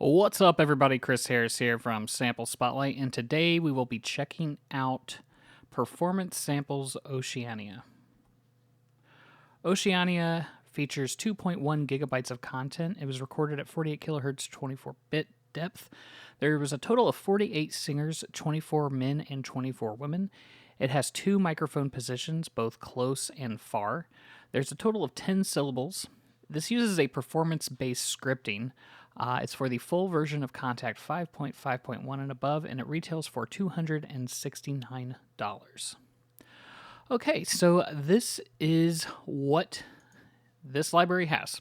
What's up, everybody? Chris Harris here from Sample Spotlight, and today we will be checking out Performance Samples Oceania. Oceania features 2.1 gigabytes of content. It was recorded at 48 kilohertz, 24-bit depth. There was a total of 48 singers, 24 men and 24 women. It has 2 microphone positions, both close and far. There's a total of 10 syllables. This uses a performance-based scripting. It's for the full version of Contact 5.5.1 and above, and it retails for $269. Okay, so this is what this library has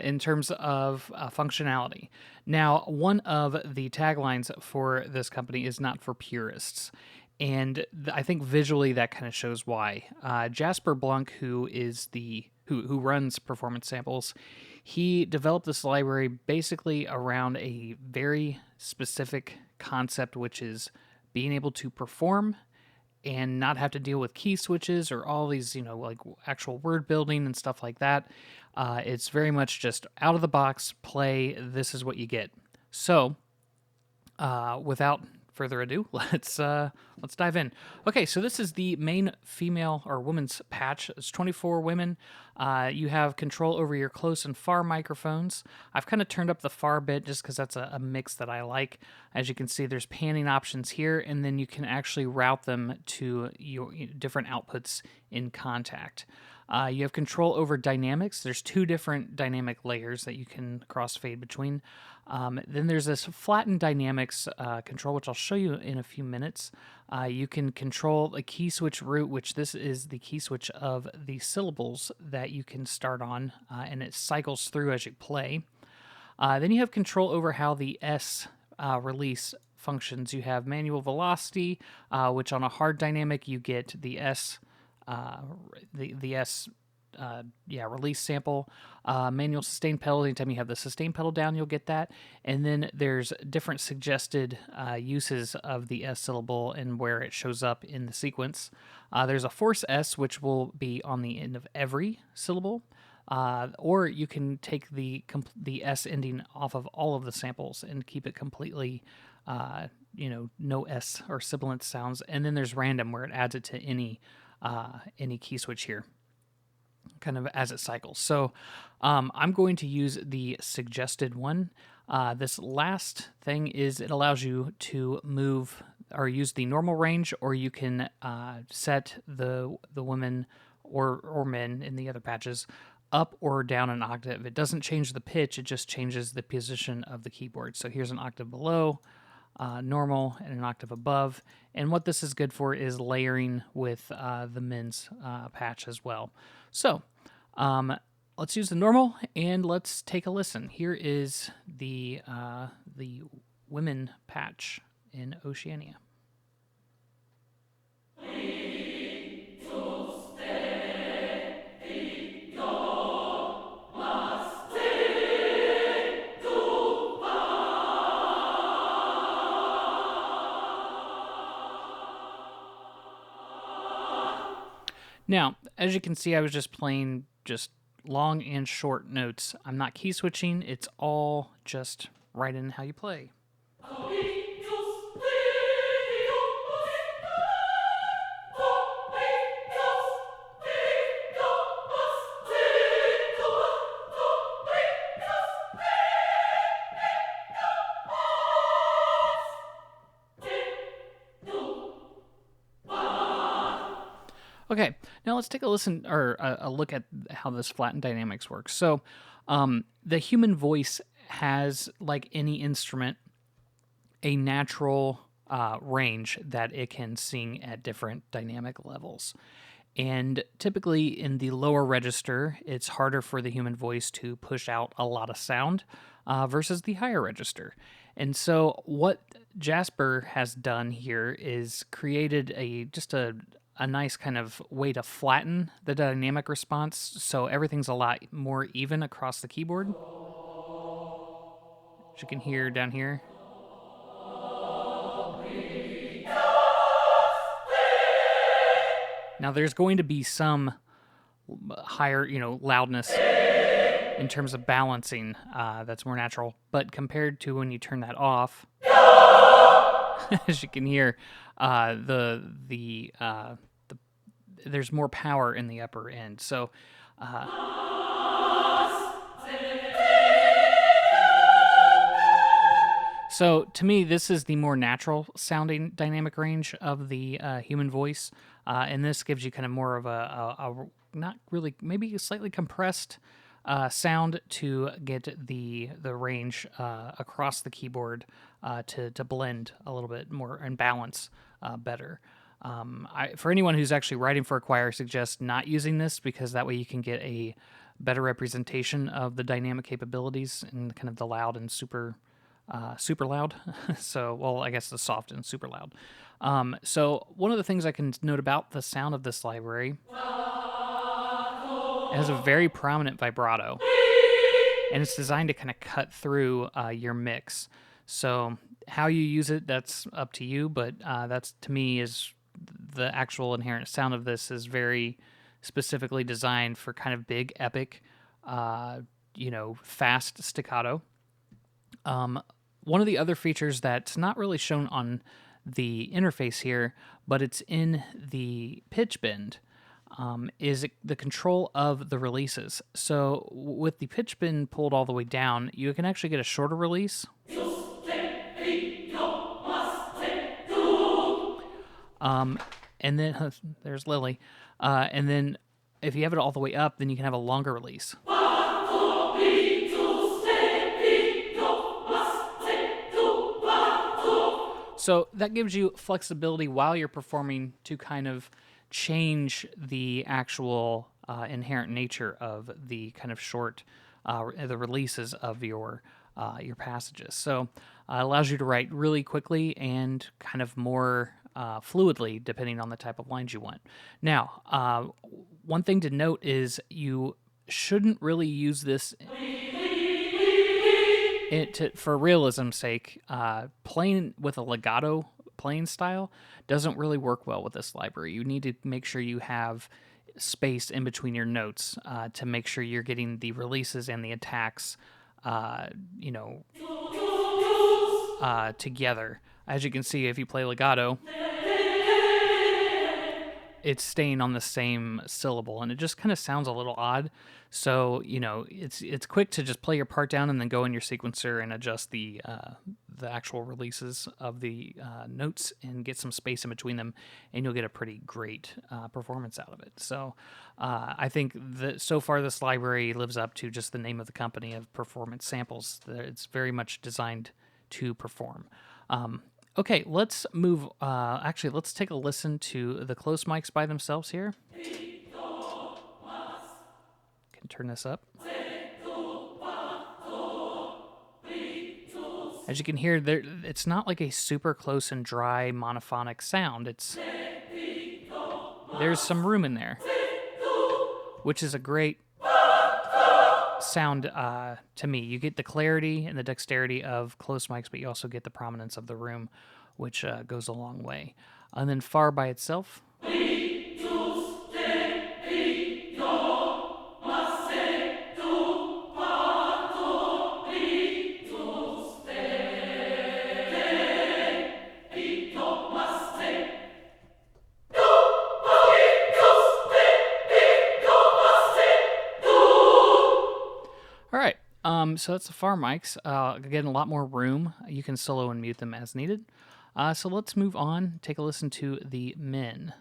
in terms of functionality. Now, one of the taglines for this company is not for purists. And I think visually that kind of shows why. Jasper Blunk, who runs Performance Samples, he developed this library basically around a very specific concept, which is being able to perform and not have to deal with key switches or all these, like actual word building and stuff like that. It's very much just out of the box, play, this is what you get. So, without further ado, let's dive in. Okay, so this is the main female or woman's patch. It's 24 women. You have control over your close and far microphones. I've kind of turned up the far bit just because that's a mix that I like. As you can see, there's panning options here, and then you can actually route them to your different outputs in Contact. You have control over dynamics. There's 2 different dynamic layers that you can crossfade between. Then there's this Flatten Dynamics control, which I'll show you in a few minutes. You can control a key switch route, which this is the key switch of the syllables that you can start on, and it cycles through as you play. Then you have control over how the S release functions. You have manual velocity, which on a hard dynamic you get the S release sample, manual sustain pedal. Anytime you have the sustain pedal down, you'll get that. And then there's different suggested uses of the S syllable and where it shows up in the sequence. There's a force S, which will be on the end of every syllable. Or you can take the S ending off of all of the samples and keep it completely, no S or sibilant sounds. And then there's random, where it adds it to any key switch here, kind of as it cycles. So I'm going to use the suggested one. This last thing is it allows you to move or use the normal range, or you can set the women or men in the other patches up or down an octave. It doesn't change the pitch, it just changes the position of the keyboard. So here's an octave below, normal, and an octave above. And what this is good for is layering with the men's patch as well. So let's use the normal and let's take a listen. Here is the women patch in Oceania. Now, as you can see, I was just playing just long and short notes. I'm not key switching. It's all just right in how you play. Okay, now let's take a listen or a look at how this Flatten Dynamics works. So, the human voice has, like any instrument, a natural range that it can sing at different dynamic levels. And typically in the lower register, it's harder for the human voice to push out a lot of sound versus the higher register. And so what Jasper has done here is created just a nice kind of way to flatten the dynamic response, so everything's a lot more even across the keyboard. As you can hear down here. Now there's going to be some higher, loudness in terms of balancing. That's more natural. But compared to when you turn that off, as you can hear, there's more power in the upper end. So So to me, this is the more natural sounding dynamic range of the human voice, and this gives you kind of more of a not really, maybe a slightly compressed sound to get the range across the keyboard to blend a little bit more and balance better. For anyone who's actually writing for a choir, I suggest not using this because that way you can get a better representation of the dynamic capabilities and kind of the loud and super loud. So, well, I guess the soft and super loud. So one of the things I can note about the sound of this library, it has a very prominent vibrato, and it's designed to kind of cut through your mix. So how you use it, that's up to you, but that's, to me, is the actual inherent sound of this is very specifically designed for kind of big, epic, fast staccato. One of the other features that's not really shown on the interface here, but it's in the pitch bend, is the control of the releases. So with the pitch bend pulled all the way down, you can actually get a shorter release. And then there's Lily. And then if you have it all the way up, then you can have a longer release. So that gives you flexibility while you're performing to kind of change the actual inherent nature of the kind of short, the releases of your passages. So it allows you to write really quickly and kind of more fluidly depending on the type of lines you want. Now, one thing to note is you shouldn't really use this for realism's sake. Playing with a legato playing style doesn't really work well with this library. You need to make sure you have space in between your notes to make sure you're getting the releases and the attacks, together. As you can see, if you play legato, it's staying on the same syllable, and it just kind of sounds a little odd. So it's quick to just play your part down and then go in your sequencer and adjust the actual releases of the notes and get some space in between them, and you'll get a pretty great performance out of it. So I think that so far this library lives up to just the name of the company of Performance Samples. It's very much designed to perform. Okay, let's move. Actually, let's take a listen to the close mics by themselves here. Can turn this up. As you can hear, it's not like a super close and dry monophonic sound. There's some room in there, which is a great sound to me. You get the clarity and the dexterity of close mics, but you also get the prominence of the room, which goes a long way. And then far by itself. All right, so that's the far mics. Again, a lot more room. You can solo and mute them as needed. So let's move on, take a listen to the min.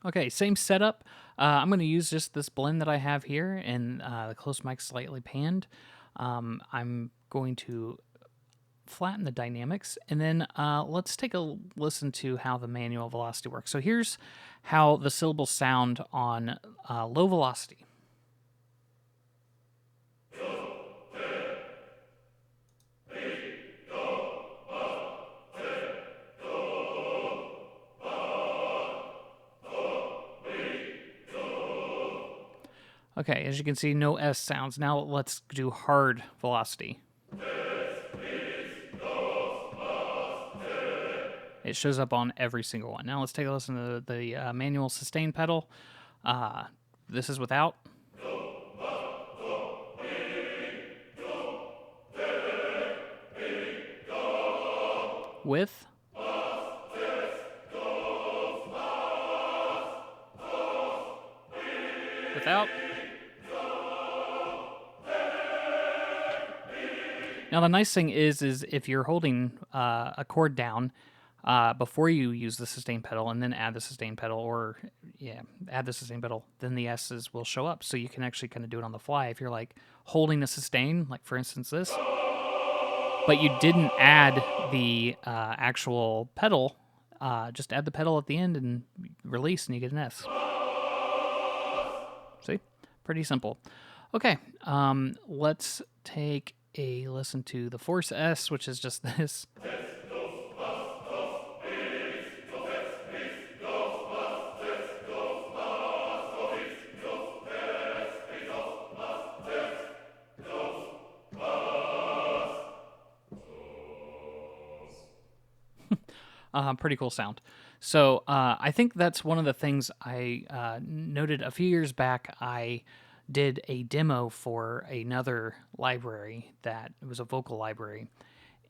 Okay, same setup. I'm going to use just this blend that I have here, and the close mic slightly panned. I'm going to flatten the dynamics, and then let's take a listen to how the manual velocity works. So here's how the syllables sound on low velocity. Okay, as you can see, no S sounds. Now let's do hard velocity. It shows up on every single one. Now let's take a listen to the manual sustain pedal. This is without. with, without. Now the nice thing is if you're holding a chord down before you use the sustain pedal and then add the sustain pedal, or add the sustain pedal, then the S's will show up. So you can actually kind of do it on the fly. If you're like holding a sustain, like for instance this, but you didn't add the actual pedal, just add the pedal at the end and release, and you get an S. See? Pretty simple. Okay, let's take a listen to the Force S, which is just this. Pretty cool sound. So I think that's one of the things I noted a few years back. I did a demo for another library that it was a vocal library,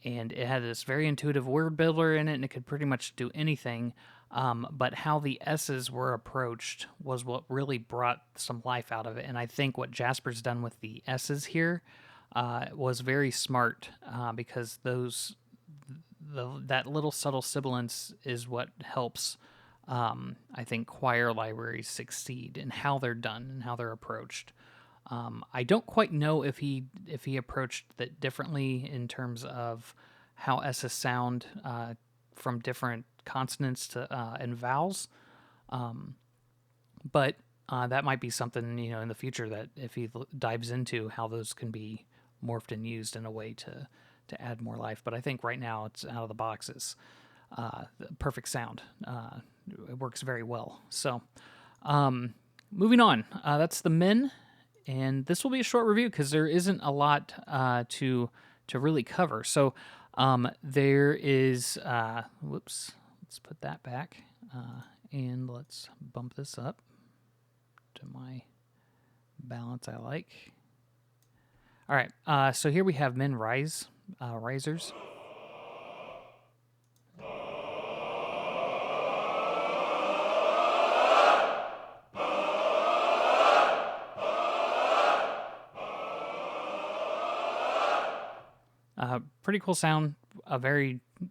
and it had this very intuitive word builder in it, and it could pretty much do anything. But how the S's were approached was what really brought some life out of it. And I think what Jasper's done with the S's here was very smart because that little subtle sibilance is what helps, I think, choir libraries succeed in how they're done and how they're approached. I don't quite know if he approached that differently in terms of how S's sound from different consonants to and vowels, but that might be something in the future that if he dives into how those can be morphed and used in a way to add more life. But I think right now it's out of the box is perfect sound. It works very well. So moving on, that's the Min, and this will be a short review because there isn't a lot to really cover. So there is, whoops, let's put that back, and let's bump this up to my balance I like. All right, so here we have Min risers. Pretty cool sound.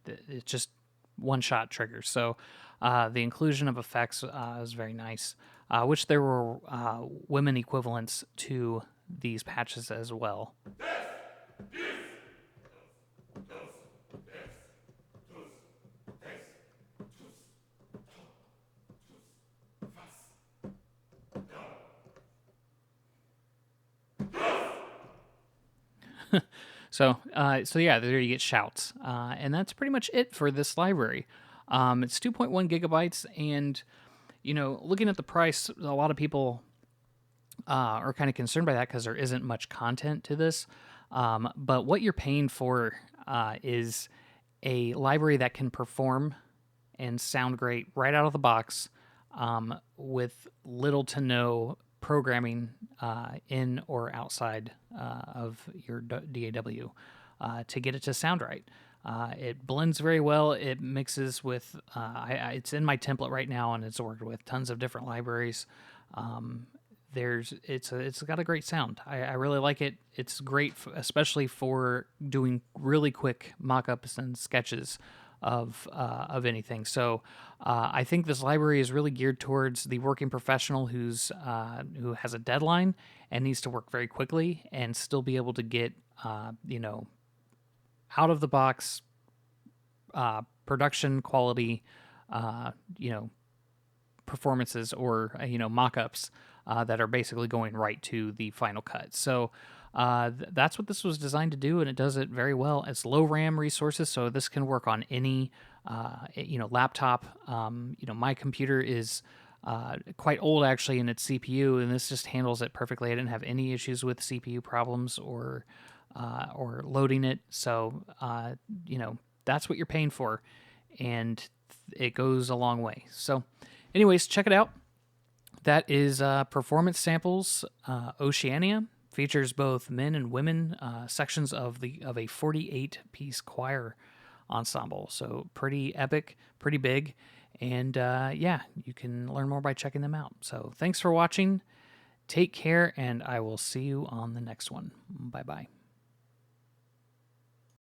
It's just one-shot triggers. So the inclusion of effects is very nice. Wish there were women equivalents to these patches as well. So yeah, there you get shouts, and that's pretty much it for this library. It's 2.1 gigabytes, and looking at the price, a lot of people are kind of concerned by that because there isn't much content to this. But what you're paying for is a library that can perform and sound great right out of the box, with little to no programming in or outside of your DAW to get it to sound right. It blends very well. It mixes with, it's in my template right now, and it's worked with tons of different libraries. It's got a great sound. I really like it. It's great, especially for doing really quick mock-ups and sketches of anything. So I think this library is really geared towards the working professional who has a deadline and needs to work very quickly and still be able to get out of the box production quality performances or mock-ups that are basically going right to the final cut. So that's what this was designed to do, and it does it very well. It's low RAM resources, so this can work on any laptop. My computer is quite old actually in its CPU, and this just handles it perfectly. I didn't have any issues with CPU problems or loading it. So that's what you're paying for, and it goes a long way. So anyways, check it out. That is Performance Samples Oceania. Features both men and women sections of a 48-piece choir ensemble. So pretty epic, pretty big. And yeah, you can learn more by checking them out. So thanks for watching. Take care, and I will see you on the next one. Bye bye.